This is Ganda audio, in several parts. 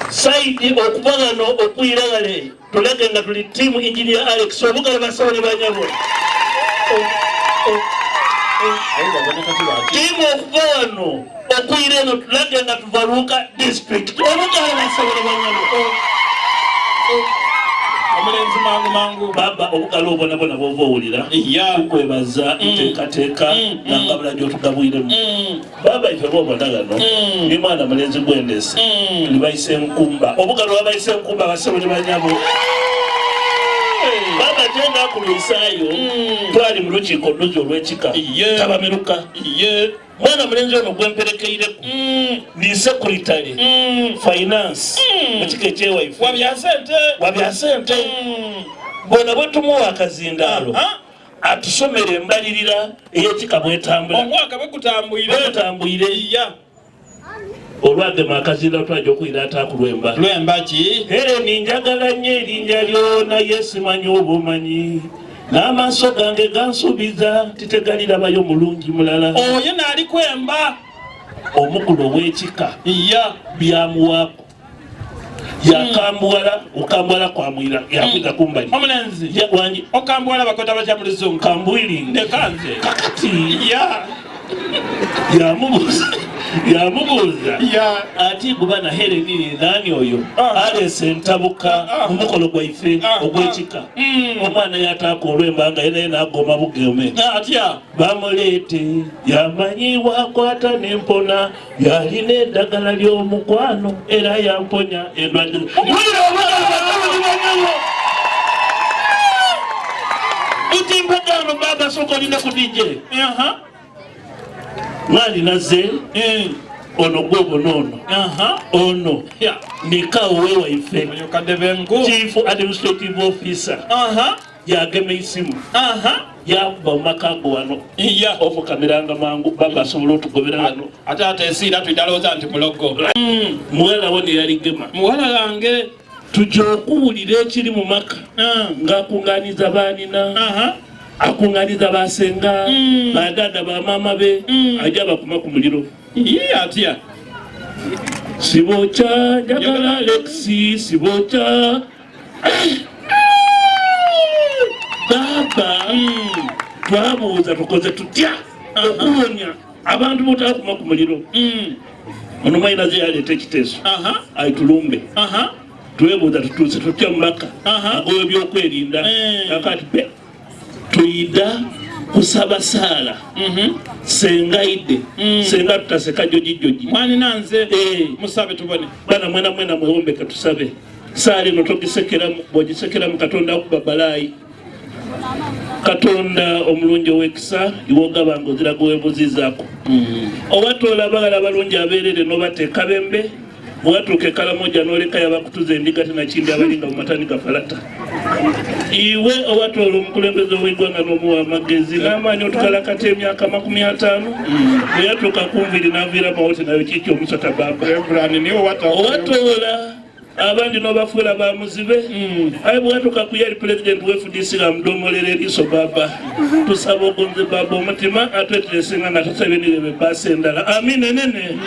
Saidi okubagano okuyiragale tulage nga tuli timu engineer Alex obugala basawole banyabo. Timu okubagano okuyireno tulage nga tuvaluka district obugala basawole banyabo. Omulenzi mangu baba obugalo obona bwova owulira tukwebaza nteekateeka nangabula gyotugabwiremu baba ife bwobona gano ni mwana mulenzi gwendese libayise enkumba obugalo babayise enkumba basebo ne banyabo baba tenda kulwisaayo twali mu lukiiko oluzi olw'ekika tabameruka mwana mulenzi ono gwemperekeireku ni secretary finance mukika ekyewaife wabya sente bona bwe tumuwa akazindaalo atusomera embalirira ey'ekika bwetambula omwaka bwegutambwire olwagema akazindaalo twajja okuyira ataakulwemba ki ninjagala nnyo erinnya lyo naye simanyi obumanyi n'amaaso gange gansuubiza titegalirabayo mulungi mulala oyo naali kwemba omukulu ow'ekika byamuwaako yakambuwala okambwala kwamwira yakwita kumbali omulenzi wangi okambwala bakota bakya mu luzungu kambwiri nekanze kakati yamubuuza ati gubana herenini nani oyo alese entabuka omukolo gwaife ogw'ekika omwana yataaka olw'embanga yenaye n'agoma bugeme atya bamuleete yamanyiwa akwata n'empona yalina eddagala ly'omukwano era yamponya endwadde utimpagano baba sokolina ku DJ mwali naze ono gwobo nono ono nikawo wewaife chief administrative officer yageme isimu yakuba mumakago wano ofukamiranga mangu baba asobola otugobera wano ate esiira twidalooza nti mulogo muwala wo neyaligema muwala yange tujja okuwulira ekiri mu maka ng'akunganiza baanina akunganiza basenga badada bamama be ajja bakuma ku muliro atya sibocha njagala Alexi sibocha baba twabuuza tukoze tutya okuwonya abantu botakuma ku muliro ono mwayinaze yaleeta ekiteeso aitulumbe twebuuza tutuuse tutya mumaka agoyo byokwerinda akati pe tuyida kusaba sala sengaide senga tutaseka joji mwani nanze musabe tubone bana mwena mwewombeka tusabe sala eno togisekeramu bwogisekeramu katonda akubabalayi katonda omulungi ow'ekisa iwogabanga oziraga webuzizaako owatoola abagala abalungi abeerere nobateeka bembe bwatuuka Kalamoja n'oleka yabakutuza endiga tinakindi abalinga mu matani gafalata iwe owatoola omukulembeze ow'eggwanga n'omuwa amagezi n'amaanyi otukalakata emyaka 50 bwe yatuuka kumviri n'aviira mawoti nayo kiki omusota baba owatoola abandi n'obafuula bamuzibe aye bwatuuka ku yali president w'FDC amudomolera eriiso baba tusaba ogonze baba omutima atweteresenga nga tusabye nirebe baasa endala amina enene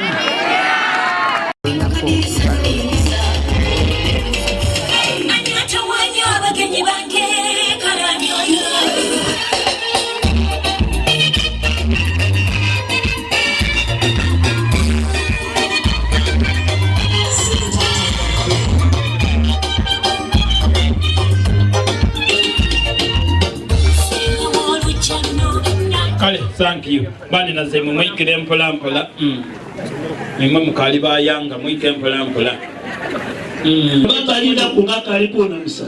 kale thank you bani naze mumwikire mpola mpola nimwe mukali bayanga mwike mpola mpola bakalida kungaka aliko na misa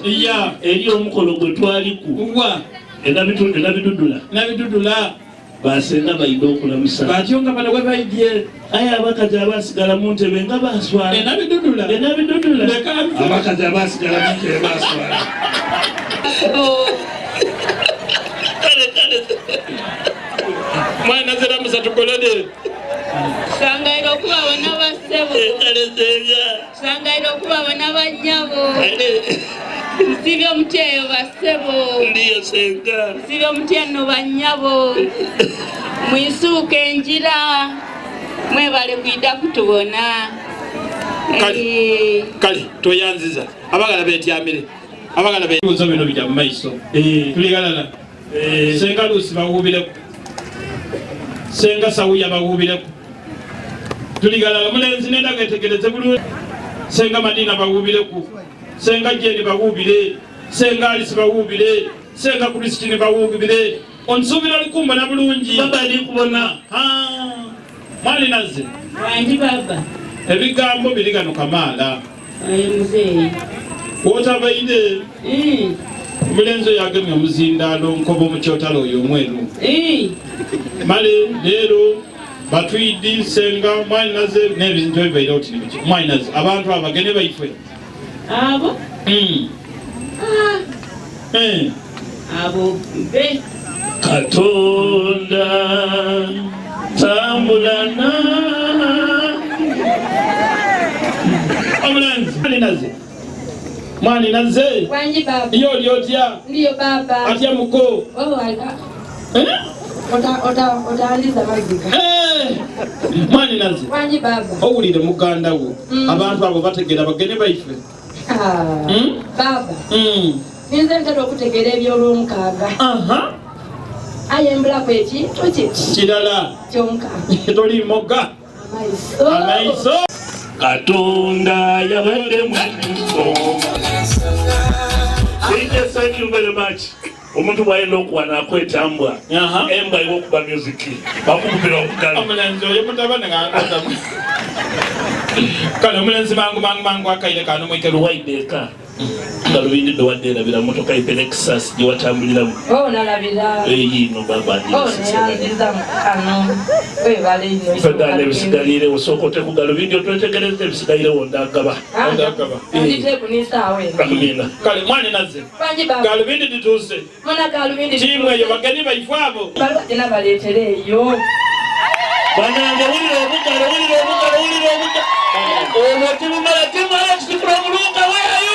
eri omukolo gwe twaliku nabidudula basenga bayida okulamusa bakyonga bana we bayidye aye abakazi abasigala mu ntebe nga baswala enabidudula abakazi abasigala mu ntebe baswala mwana zera musa tukolode sangaira okubabona bassebo sangaira okubabona bannyabo nsibye omutyeyo bassebo nsibye omutyenno bannyabo mwisuuka enjira mwebale kwida kutubona Kale toyanziza abagala betyamire abagala bebuzo bino bijja mu maiso tuligalala senga lusi bawubireku senga sawuya bawubireku tuligalala mulenzi nendaga etegereze bulungi senga madina bawubireku senga jeni bawubire senga alisi bawubire senga Kristine bawubire onsubira likumba na bulungi baba ali kubona mwali naze wanji baba ebigambo birigano kamaala muzeeyi wotabaire omulenzi oyo agemye omuzindaalo nkobo mu kyotalo oyo omweru male leero batwidi senga mwalinaze n'ebintu ebibaire oti mwalinaze abantu abagene baifwe abo abo be Katonda tambulana omulenzi mwani naze wanji baba iyo lyotya ndiyo baba atya muko otaandiza mazika mwani naze wanji baba owulire muganda wo abantu abo bategera bagene baife baba ninze ntera okutegera ebyolwomukaaga ayembulaku ekintu kirala kyonka toli moga amaiso Katonda yabadde mwinsoma thank you very much omuntu bwayenda okuwana akwetambwa embwa iwe okuba music bakukupira okugala omulenzi oyo mutabane ngangata kale omulenzi mangu akaire kano mwikero waideka galubindi dowaderabira motoka ipelexus giwatambuliramu nalabira eyino baba fedana ebisigalire osooka oteku galubindi otwetegereza ebisigalire wondagaba amina kale mwani naze galubindi dituuse tiimu eyo bageni baifu abo baleetereeyo banange wulira obugalo obwo timumala timala kisikula omulunga weeyo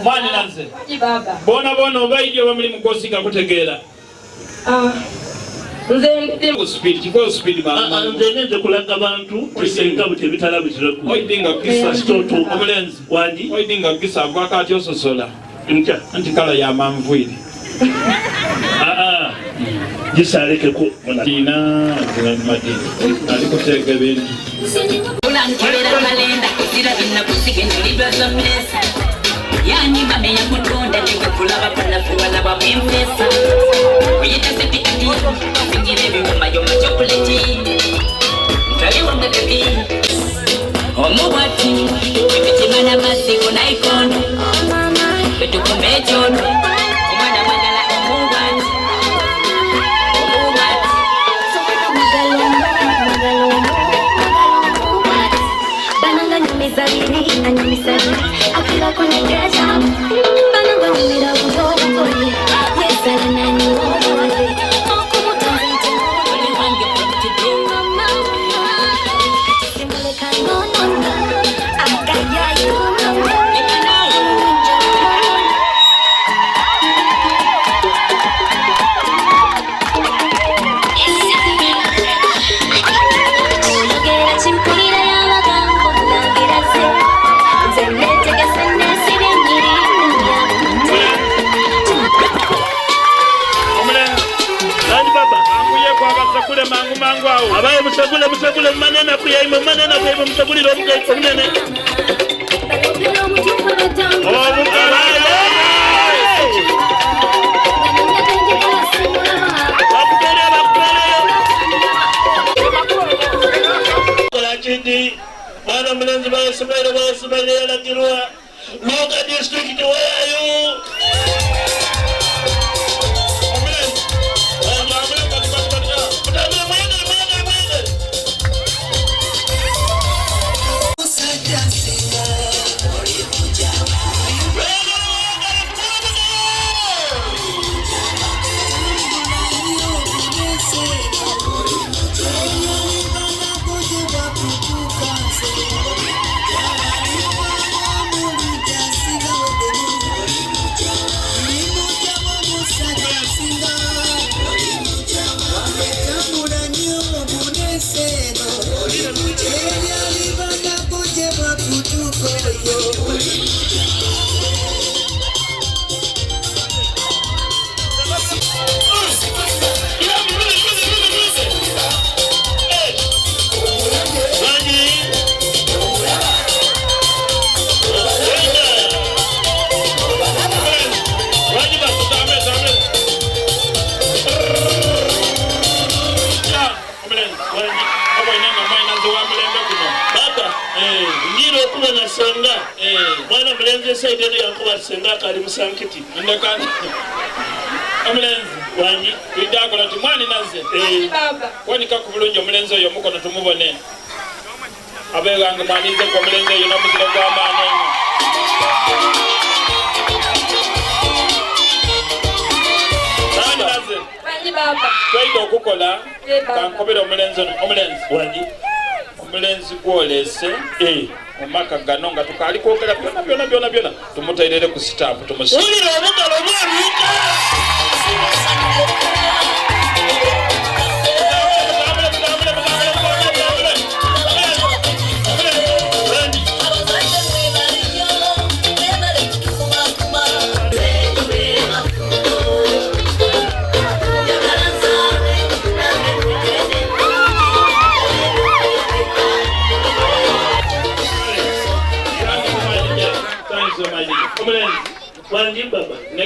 mwani naze bona obaidyo bamuli mukosiga kutegeera nze neze kulaga bantu kusenga buti ebitala omulenzi wanji oidinga gisa gwaka ati ososola nkya anti kala ya manvuiri gisalekeko ina alikutega bintu yani mame ya mutonda niko kulaba panafuwa wa mpesa oyita sepikati singire bigoma yo chocolate kaliwa ngabi omubati bitimana masiko na ikono betukumejono omwana mwagala omubati bananga nyumizalini akila kwenye geza bananga nyumira uzoe yesala nani uoe okumutanza ntoni wange kutidinga mama simuleka nono akayayo mangu awo abaye musagule manena kuyaima manena kuyaima musagulire omugaiko munene Kindi mwana mulenzi bayesibaire yalagirwa Luga district weyayo omulenzi saidi eno yankuba senga akali musankiti ndekana omulenzi wangi bidakola ti mwani nazze wanika ku bulungi omulenzi oyo omukono tumubone abeegange mwanize ku omulenzi oyo n'omuziro gw'amaani ennyo mwani nazze twaida okukola kankobera omulenzi ono omulenzi wangi omulenzi gwolese omumaka gano nga tukaali kwogera byona tumuteerere ku sitaapu wulira obugalo bwoluuka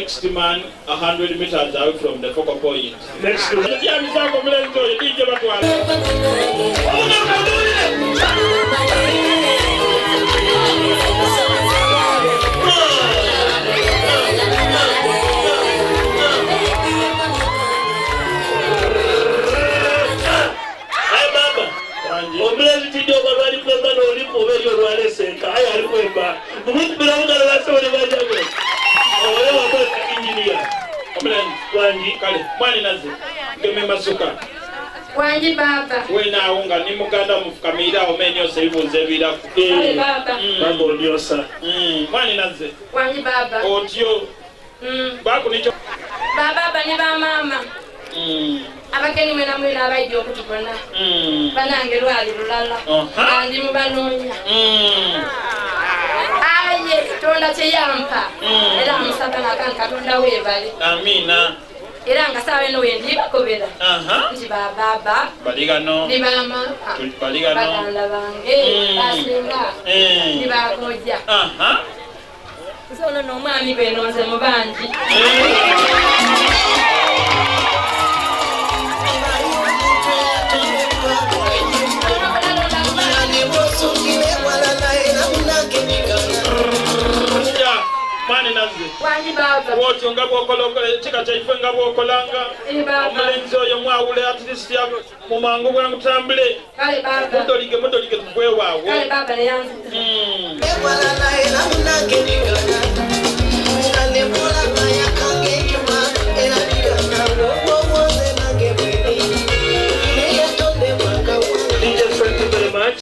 next man 100 meters away from the focal point. Next to mwani naze ngeme masuka wangi baba wenaawo nga ni muganda mufukamira omeni ose ibuze ebirako baba baba olyosa mwani naze wangi baba otyo baku nicho baba ni ba mama abakeni mwena mwena abaijja okutubona banange lwali lulala andi mubanoonya aye tonda kyeyampa era musaba nakange katonda weebale amina era nga saawa eno wendibakobera nti bababa baligano ni mama baganda bange basinga ni bakojja nsono n'omwami benonze mu bangi mwani naze wangi baba wotyo nga bwokola kika kyaife nga bwokolanga omulenzi oyo mwawule at least mu mangu bwangu tambule kale baba mudolige tugwewaawo kale baba neyanziza